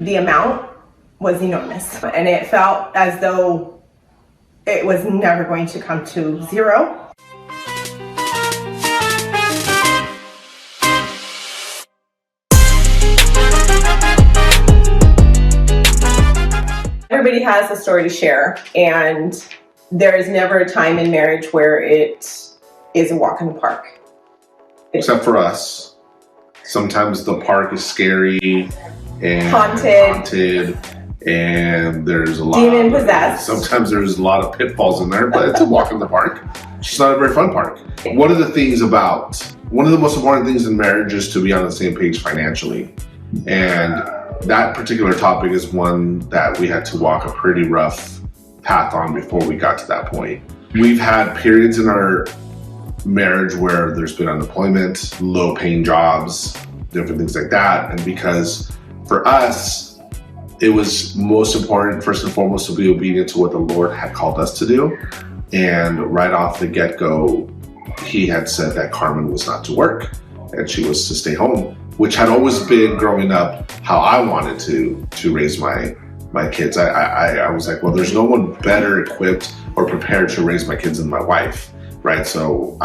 the amount was enormous. And it felt as though it was never going to come to zero. Everybody has a story to share, and there is never a time in marriage where it is a walk in the park. Except for us. Sometimes the park is scary and haunted, and there's a lot demon possessed. Sometimes there's a lot of pitfalls in there, but it's a walk in the park. It's just not a very fun park. One of the most important things in marriage is to be on the same page financially. And that particular topic is one that we had to walk a pretty rough path on before we got to that point. We've had periods in our marriage where there's been unemployment, low paying jobs, different things like that. And because for us, it was most important, first and foremost, to be obedient to what the Lord had called us to do. And right off the get-go, He had said that Carmen was not to work and she was to stay home, which had always been, growing up, how I wanted to raise my kids. I was like, well, there's no one better equipped or prepared to raise my kids than my wife, right? So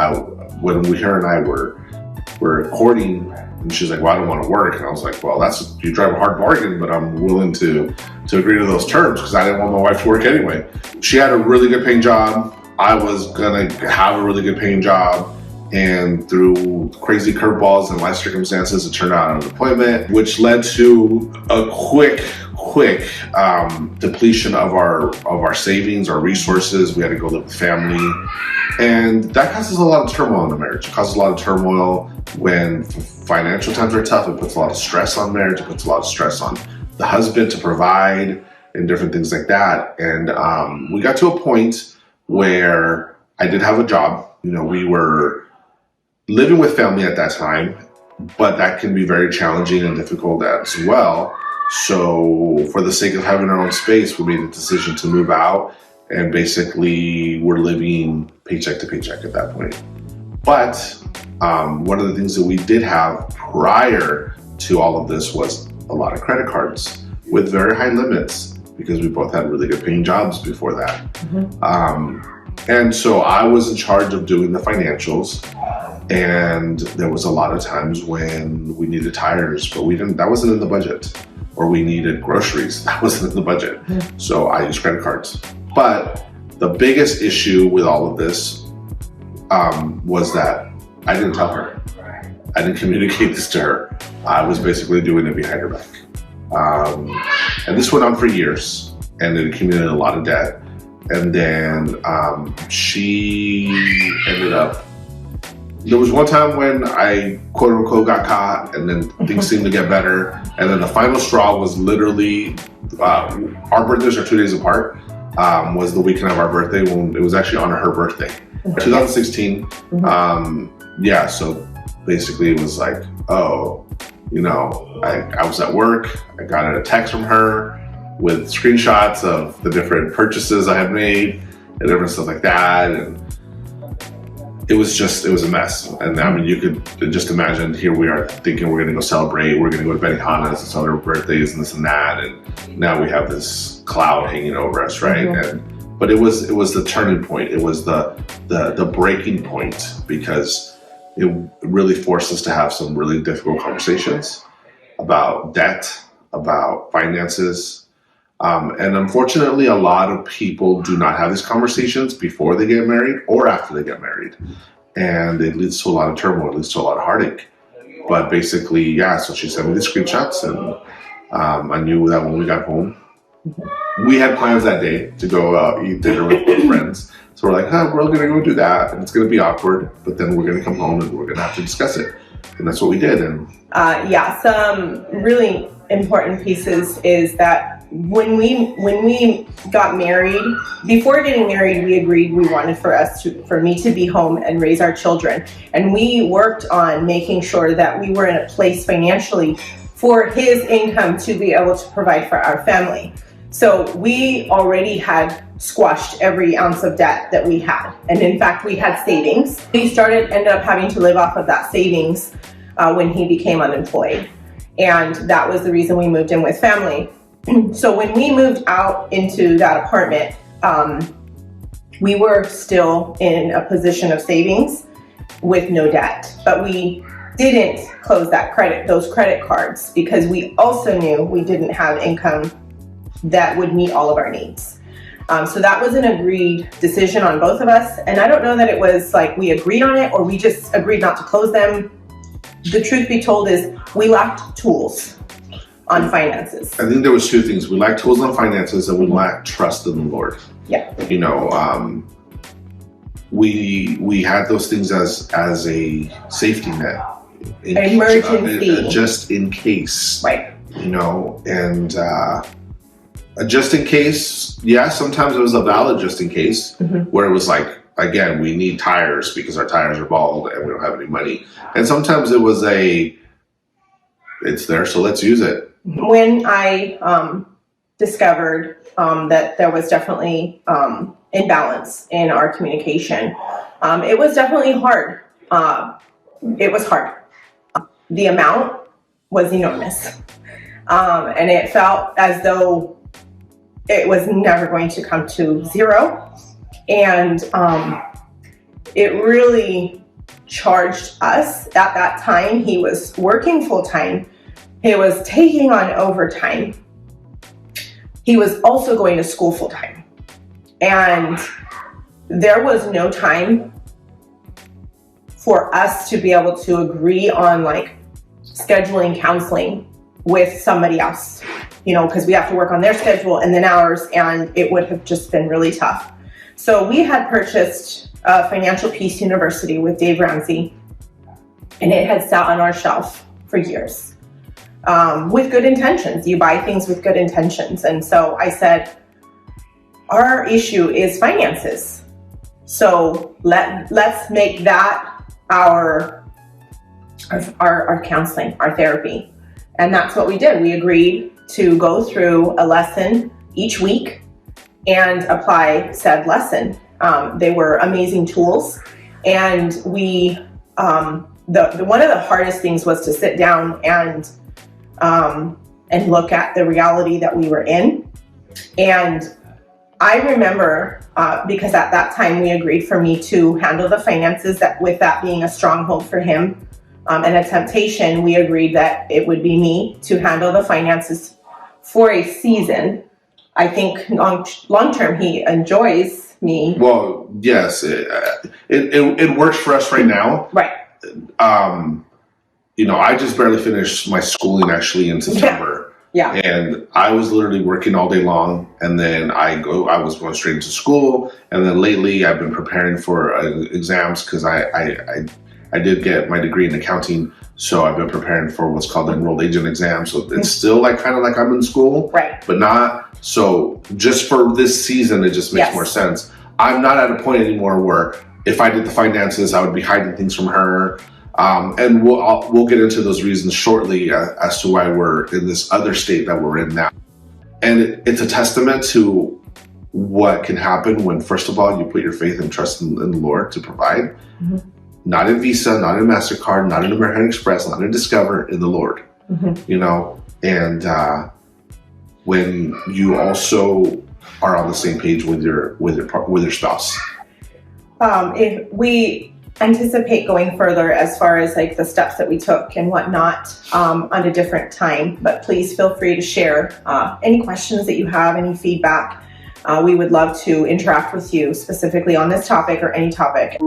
when her and I were courting, and she's like, well, I don't want to work. And I was like, well, you drive a hard bargain, but I'm willing to agree to those terms because I didn't want my wife to work anyway. She had a really good paying job. I was gonna have a really good paying job. And through crazy curveballs and life circumstances, it turned out unemployment, which led to a quick depletion of our savings, our resources. We had to go live with family. And that causes a lot of turmoil in a marriage. It causes a lot of turmoil when financial times are tough. It puts a lot of stress on marriage. It puts a lot of stress on the husband to provide and different things like that. And we got to a point where I did have a job. We were living with family at that time, but that can be very challenging and difficult as well. So for the sake of having our own space, we made the decision to move out, and basically we're living paycheck to paycheck at that point. But one of the things that we did have prior to all of this was a lot of credit cards with very high limits because we both had really good paying jobs before that. Mm-hmm. And so I was in charge of doing the financials. And there was a lot of times when we needed tires, but that wasn't in the budget. Or we needed groceries, that wasn't in the budget. Mm-hmm. So I used credit cards. But the biggest issue with all of this was that I didn't tell her. I didn't communicate this to her. I was basically doing it behind her back. And this went on for years, and it accumulated a lot of debt. And then she ended up, there was one time when I quote unquote got caught, and then things seemed to get better. And then the final straw was literally, our birthdays are 2 days apart, was the weekend of our birthday, when it was actually on her birthday, 2016. Mm-hmm. So basically it was like, I was at work, I got a text from her with screenshots of the different purchases I had made and different stuff like that. And it was a mess. And I mean, you could just imagine, here we are thinking we're going to go celebrate, we're going to go to Benihana's and celebrate birthdays and this and that. And now we have this cloud hanging over us, right? Mm-hmm. But it was the turning point. It was the breaking point, because it really forced us to have some really difficult conversations about debt, about finances. And unfortunately, a lot of people do not have these conversations before they get married or after they get married. And it leads to a lot of turmoil, it leads to a lot of heartache. But basically, so she sent me the screenshots, and I knew that when we got home, we had plans that day to go eat dinner with friends. So we're like, we're going to go do that, and it's going to be awkward, but then we're going to come home and we're going to have to discuss it. And that's what we did. And some really important pieces is that when we got married, before getting married, we agreed we wanted for me to be home and raise our children. And we worked on making sure that we were in a place financially for his income to be able to provide for our family. So we already had squashed every ounce of debt that we had. And in fact, we had savings. We ended up having to live off of that savings when he became unemployed. And that was the reason we moved in with family. So when we moved out into that apartment, we were still in a position of savings with no debt, but we didn't close those credit cards because we also knew we didn't have income that would meet all of our needs. So that was an agreed decision on both of us. And I don't know that it was like we agreed on it or we just agreed not to close them. The truth be told is we lacked tools on finances. I think there was two things. We lacked tools on finances and we lacked trust in the Lord. Yeah. You know, we had those things as a safety net. Emergency. Just in case. Right. You know, and just in case, yeah, sometimes it was a valid just in case, where it was like, again, we need tires because our tires are bald and we don't have any money. And sometimes it was it's there, so let's use it. When I discovered that there was definitely imbalance in our communication, it was definitely hard. It was hard. The amount was enormous. And it felt as though it was never going to come to zero. And it really charged us. At that time, he was working full time. He was taking on overtime. He was also going to school full time. And there was no time for us to be able to agree on like scheduling counseling with somebody else, you know, because we have to work on their schedule and then ours, and it would have just been really tough. So we had purchased Financial Peace University with Dave Ramsey, and it had sat on our shelf for years with good intentions. You buy things with good intentions. And so I said, our issue is finances. So let's make that our counseling, our therapy. And that's what we did. We agreed to go through a lesson each week and apply said lesson. They were amazing tools. And we, one of the hardest things was to sit down and look at the reality that we were in. And I remember, because at that time we agreed for me to handle the finances, that with that being a stronghold for him, and a temptation, we agreed that it would be me to handle the finances for a season. I think long term he enjoys me. Well, yes, it works for us right now. Right. You know, I just barely finished my schooling actually in September. Yeah. And I was literally working all day long, and then I was going straight into school, and then lately I've been preparing for exams because I did get my degree in accounting, so I've been preparing for what's called the enrolled agent exam. So it's still like kind of like I'm in school, right? But not. So just for this season, it just makes more sense. I'm not at a point anymore where if I did the finances, I would be hiding things from her. And we'll get into those reasons shortly as to why we're in this other state that we're in now. And it's a testament to what can happen when, first of all, you put your faith and trust in the Lord to provide. Not in Visa, not in MasterCard, not in American Express, not in Discover, in the Lord. You know, and when you also are on the same page with your spouse. If we anticipate going further as far as like the steps that we took and whatnot on a different time, but please feel free to share any questions that you have, any feedback. We would love to interact with you specifically on this topic or any topic.